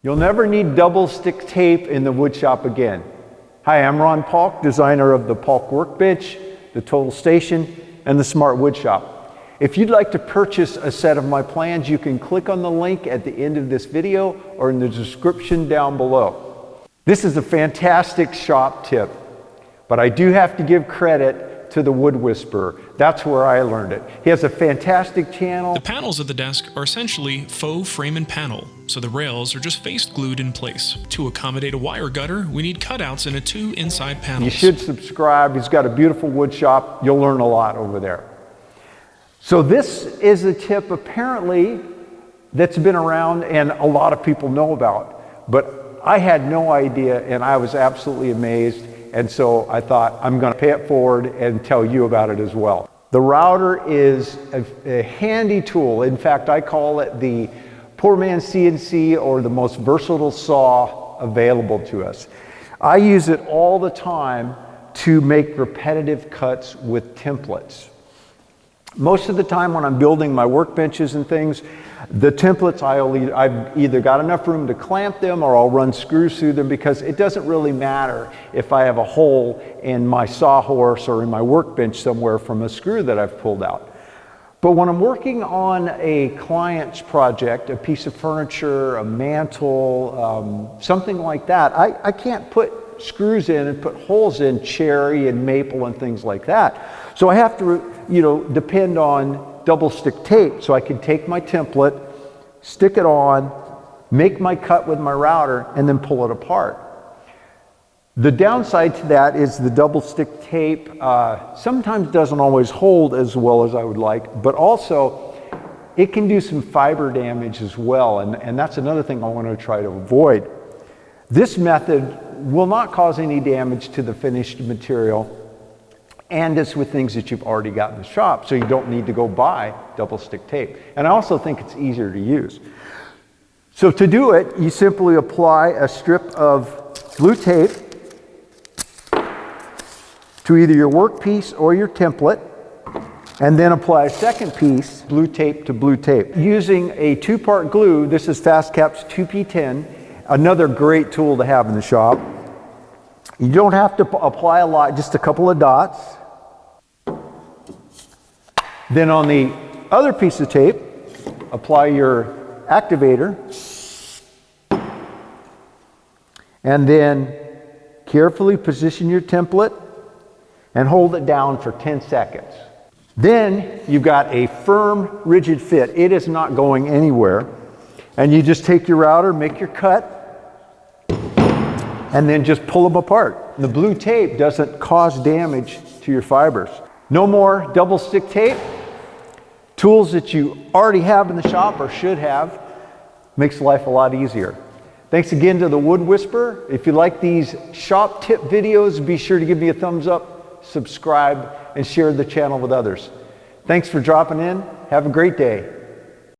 You'll never need double stick tape in the wood shop again. Hi, I'm Paulk, designer of the Paulk workbench, the Total Station, and the Smart Wood Shop. If you'd like to purchase a set of my plans, you can click on the link at the end of this video or in the description down below. This is a fantastic shop tip, but I do have to give credit to the Wood Whisperer. That's where I learned it. He has a fantastic channel. The panels of the desk are essentially faux frame and panel, so the rails are just face glued in place. To accommodate a wire gutter, we need cutouts in 2 inside panels. You should subscribe. He's got a beautiful wood shop. You'll learn a lot over there. So this is a tip apparently that's been around and a lot of people know about, but I had no idea and I was absolutely amazed. And so I thought I'm going to pay it forward and tell you about it as well. The router is a handy tool. In fact, I call it the poor man's CNC, or the most versatile saw available to us. I use it all the time to make repetitive cuts with templates. Most of the time when I'm building my workbenches and things, the templates, I've either got enough room to clamp them or I'll run screws through them, because it doesn't really matter if I have a hole in my sawhorse or in my workbench somewhere from a screw that I've pulled out. But when I'm working on a client's project, a piece of furniture, a mantle, something like that, I can't put screws in and put holes in cherry and maple and things like that. So I have to, depend on double stick tape, so I can take my template, stick it on, make my cut with my router, and then pull it apart. The downside to that is the double stick tape sometimes doesn't always hold as well as I would like, but also it can do some fiber damage as well, and that's another thing I want to try to avoid. This method will not cause any damage to the finished material, and it's with things that you've already got in the shop, so you don't need to go buy double stick tape. And I also think it's easier to use. So to do it, you simply apply a strip of blue tape to either your workpiece or your template, and then apply a second piece, blue tape to blue tape. Using a 2-part glue, this is FastCap's 2P10, another great tool to have in the shop. You don't have to apply a lot, just a couple of dots. Then on the other piece of tape, apply your activator. And then carefully position your template and hold it down for 10 seconds. Then you've got a firm, rigid fit. It is not going anywhere. And you just take your router, make your cut, and then just pull them apart. The blue tape doesn't cause damage to your fibers. No more double stick tape. Tools that you already have in the shop or should have makes life a lot easier. Thanks again to the Wood Whisperer. If you like these shop tip videos, be sure to give me a thumbs up, subscribe, and share the channel with others. Thanks for dropping in. Have a great day.